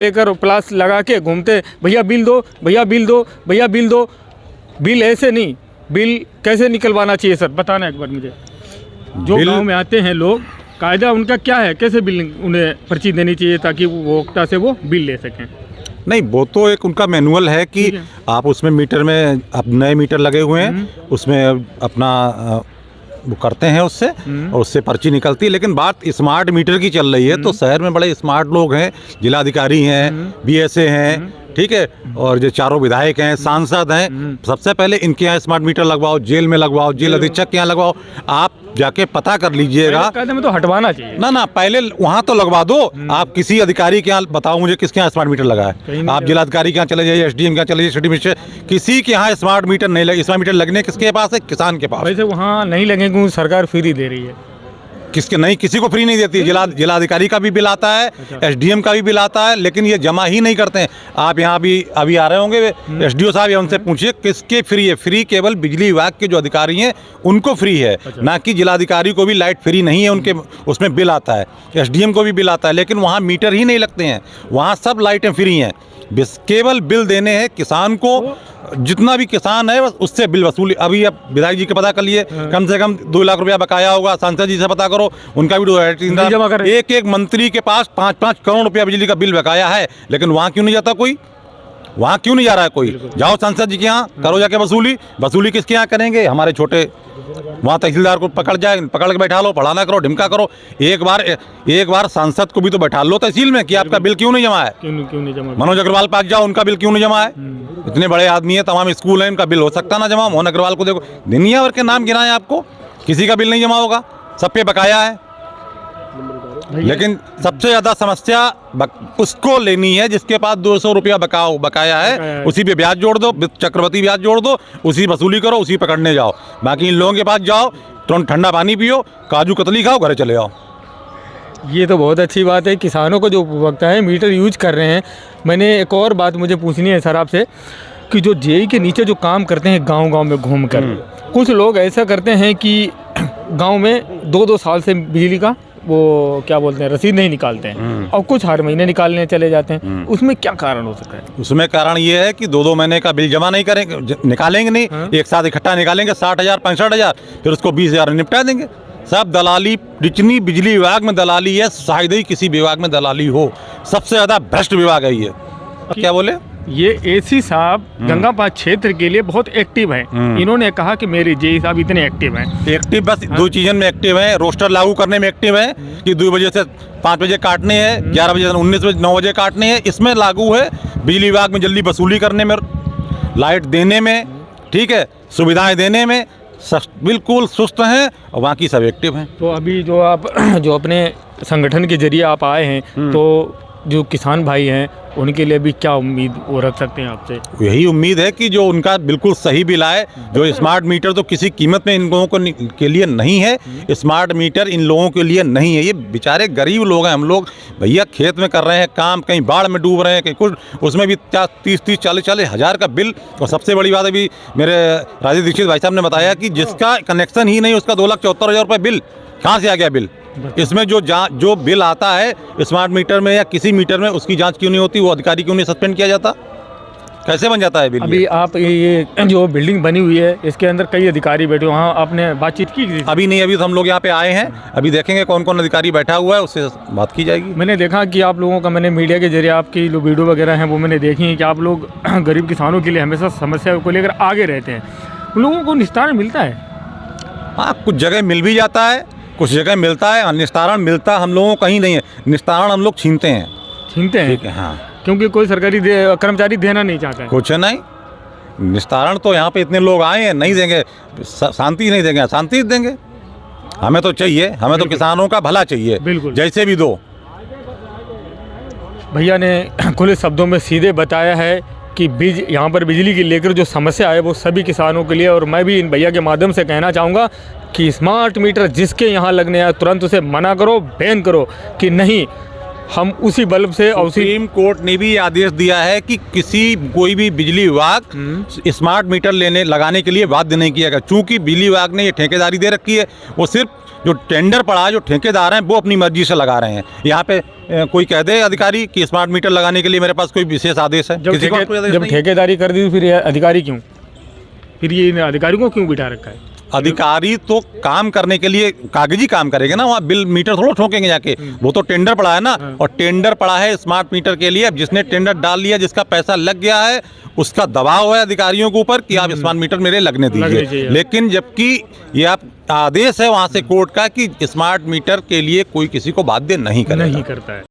लेकर प्लास लगा के घूमते, भैया बिल दो, भैया बिल दो, भैया बिल दो। बिल ऐसे नहीं, बिल कैसे निकलवाना चाहिए सर, बताना एक बार मुझे। जो गांव में आते हैं लोग, कायदा उनका क्या है, कैसे बिल उन्हें पर्ची देनी चाहिए ताकि वो उपभोक्ता से वो बिल ले सकें? नहीं, वो तो एक उनका मैनुअल है कि आप उसमें मीटर में, अब नए मीटर लगे हुए हैं, उसमें अपना वो करते हैं उससे, और उससे पर्ची निकलती है। लेकिन बात स्मार्ट मीटर की चल रही है, तो शहर में बड़े स्मार्ट लोग हैं, जिलाधिकारी हैं, बीएसए हैं, ठीक है, और जो चारों विधायक हैं, सांसद हैं, सबसे पहले इनके यहाँ स्मार्ट मीटर लगवाओ, जेल में लगवाओ, जेल अधीक्षक के यहाँ लगवाओ। आप जाके पता कर लीजिएगा। कहते में तो हटवाना चाहिए ना, पहले वहाँ तो लगवा दो। आप किसी अधिकारी के यहाँ बताओ मुझे किसके यहाँ स्मार्ट मीटर लगा है। आप जिलाधिकारी के यहाँ चले जाइए, एसडीएम के यहाँ चले जाइए, सिटी मिनिस्टर, किसी के यहाँ स्मार्ट मीटर नहीं लगे। स्मार्ट मीटर लगने किसके पास है? किसान के पास। वैसे वहाँ नहीं लगेंगे, सरकार फ्री दे रही है। किसके नहीं, किसी को फ्री नहीं देती। जिलाधिकारी का भी बिल आता है, एसडीएम का भी बिल आता है, लेकिन ये जमा ही नहीं करते हैं। आप यहाँ अभी आ रहे होंगे एसडीओ साहब, या उनसे पूछिए किसके फ्री है। फ्री केवल बिजली विभाग के जो अधिकारी हैं उनको फ्री है, ना कि जिलाधिकारी को भी लाइट फ्री नहीं है, उनके उसमें बिल आता है, एसडीएम को भी बिल आता है, लेकिन वहाँ मीटर ही नहीं लगते हैं, वहाँ सब लाइटें फ्री हैं। केवल बिल देने हैं किसान को, जितना भी किसान है बस उससे बिल वसूली। अभी अब विधायक जी के पता कर लिए, कम से कम 2 लाख रुपया बकाया होगा। सांसद जी से पता करो, उनका भी 2 एक मंत्री के पास 5-5 करोड़ रुपया बिजली का बिल बकाया है, लेकिन वहाँ क्यों नहीं जाता कोई? वहाँ क्यों नहीं जा रहा है कोई? जाओ सांसद जी के यहाँ, करो जाके वसूली किसके यहाँ करेंगे? हमारे छोटे वहाँ तहसीलदार को पकड़ के बैठा लो, पढ़ाना करो, ढिमका करो। एक बार सांसद को भी तो बैठा लो तहसील में कि आपका बिल क्यों नहीं जमा है। क्यों नहीं जमा? मनोज अग्रवाल पास जाओ, उनका बिल क्यों नहीं जमा है? इतने बड़े आदमी है, तमाम स्कूल है, उनका बिल हो सकता ना जमा। मोहन अग्रवाल को देखो, दुनिया भर के नाम गिनाए आपको, किसी का बिल नहीं जमा होगा, सब पे बकाया है। लेकिन सबसे ज्यादा समस्या उसको लेनी है जिसके पास 200 रुपया बकाया है, उसी पे ब्याज जोड़ दो, चक्रवृद्धि ब्याज जोड़ दो, उसी वसूली करो, उसी पकड़ने जाओ। बाकी इन लोगों के पास जाओ, तुरंत ठंडा पानी पियो, काजू कतली खाओ, घर चले जाओ। ये तो बहुत अच्छी बात है, किसानों को जो उपभोक्ता है मीटर यूज कर रहे हैं। मैंने एक और बात मुझे पूछनी है सर आपसे, कि जो जेई के नीचे जो काम करते हैं गांव-गांव में घूमकर, कुछ लोग ऐसा करते हैं कि गांव में 2-2 साल से बिजली का वो क्या बोलते हैं, रसीद नहीं निकालते हैं, और कुछ हर महीने निकालने चले जाते हैं। उसमें क्या कारण हो सकता है? उसमें कारण ये है कि 2-2 महीने का बिल जमा नहीं करेंगे, निकालेंगे नहीं, एक साथ इकट्ठा निकालेंगे 60,000 65,000, फिर उसको 20,000 निपटा देंगे। सब दलाली, जितनी बिजली विभाग में दलाली है, शायद ही किसी विभाग में दलाली हो। सबसे ज्यादा भ्रष्ट विभाग है ये। क्या बोले? ये एसी साहब गंगापात क्षेत्र के लिए बहुत एक्टिव हैं। इन्होंने कहा कि मेरे जेई साहब इतने एक्टिव हैं। एक्टिव बस 2 चीज़ों में एक्टिव हैं। रोस्टर लागू करने में एक्टिव हैं कि 2 बजे से 5 बजे काटने हैं, 11 बजे से 19 बजे 9 बजे काटने हैं, इसमें लागू है। बिजली विभाग में जल्दी वसूली करने में, लाइट देने में, ठीक है, सुविधाएं देने में बिल्कुल सुस्त हैं, और बाकी सब एक्टिव हैं। तो अभी जो आप जो अपने संगठन के जरिए आप आए हैं, तो जो किसान भाई हैं उनके लिए भी क्या उम्मीद वो रख सकते हैं आपसे? यही उम्मीद है कि जो उनका बिल्कुल सही बिल आए। जो स्मार्ट मीटर तो किसी कीमत में इन लोगों के लिए नहीं है, स्मार्ट मीटर इन लोगों के लिए नहीं है। ये बेचारे गरीब लोग हैं। हम लोग भैया खेत में कर रहे हैं काम, कहीं बाढ़ में डूब रहे हैं, कहीं कुछ, उसमें भी 30-30 40-40 हज़ार का बिल। और सबसे बड़ी बात अभी मेरे राजीव दीक्षित भाई साहब ने बताया कि जिसका कनेक्शन ही नहीं, उसका 2,74,000 रुपये बिल कहाँ से आ गया बिल? इसमें जो बिल आता है स्मार्ट मीटर में या किसी मीटर में, उसकी जांच क्यों नहीं होती? वो अधिकारी क्यों नहीं सस्पेंड किया जाता? कैसे बन जाता है बिल? अभी आप ये जो बिल्डिंग बनी हुई है, इसके अंदर कई अधिकारी बैठे, वहाँ आपने बातचीत की? अभी नहीं, अभी तो हम लोग यहाँ पे आए हैं, अभी देखेंगे कौन कौन अधिकारी बैठा हुआ है, उससे बात की जाएगी। मैंने देखा कि आप लोगों का, मैंने मीडिया के जरिए आपकी जो वीडियो वगैरह हैं वो मैंने देखी है कि आप लोग गरीब किसानों के लिए हमेशा समस्या को लेकर आगे रहते हैं। उन लोगों को निस्तारण मिलता है? हाँ, कुछ जगह मिल भी जाता है, कुछ जगह मिलता है। निस्तारण मिलता हम लोगों को कहीं नहीं है, निस्तारण हम लोग छीनते हैं। ठीक है, हाँ, क्योंकि कोई सरकारी कर्मचारी देना नहीं चाहता है। कुछ नहीं, निस्तारण तो यहाँ पे इतने लोग आए हैं, नहीं देंगे, शांति नहीं देंगे, शांति देंगे। हमें तो चाहिए, हमें तो किसानों का भला चाहिए, बिल्कुल, जैसे भी दो। भैया ने खुले शब्दों में सीधे बताया है कि यहाँ पर बिजली की लेकर जो समस्या है वो सभी किसानों के लिए। और मैं भी इन भैया के माध्यम से कहना चाहूँगा कि स्मार्ट मीटर जिसके यहाँ लगने आए तुरंत उसे मना करो, बैन करो कि नहीं, हम उसी बल्ब से। सुप्रीम कोर्ट ने भी आदेश दिया है कि कोई भी बिजली विभाग स्मार्ट मीटर लगाने के लिए बाध्य नहीं किया गया, चूँकि बिजली विभाग ने ये ठेकेदारी दे रखी है। वो सिर्फ जो टेंडर पड़ा है, जो ठेकेदार हैं वो अपनी मर्जी से लगा रहे हैं। यहाँ पे कोई कह दे अधिकारी कि स्मार्ट मीटर लगाने के लिए मेरे पास कोई विशेष आदेश है, किसी का कोई आदेश जब नहीं है। ठेकेदारी कर दी तो फिर ये अधिकारी क्यों, फिर ये इन अधिकारियों को क्यों बिठा रखा है? अधिकारी तो काम करने के लिए कागजी काम करेंगे ना, वहाँ बिल मीटर थोड़ा ठोकेंगे जाके। वो तो टेंडर पड़ा है ना, और टेंडर पड़ा है स्मार्ट मीटर के लिए। अब जिसने टेंडर डाल लिया, जिसका पैसा लग गया है, उसका दबाव है अधिकारियों के ऊपर कि आप स्मार्ट मीटर मेरे लगने दीजिए। लेकिन जबकि ये आप आदेश है वहाँ से कोर्ट का कि स्मार्ट मीटर के लिए कोई किसी को बाध्य नहीं नहीं करता है।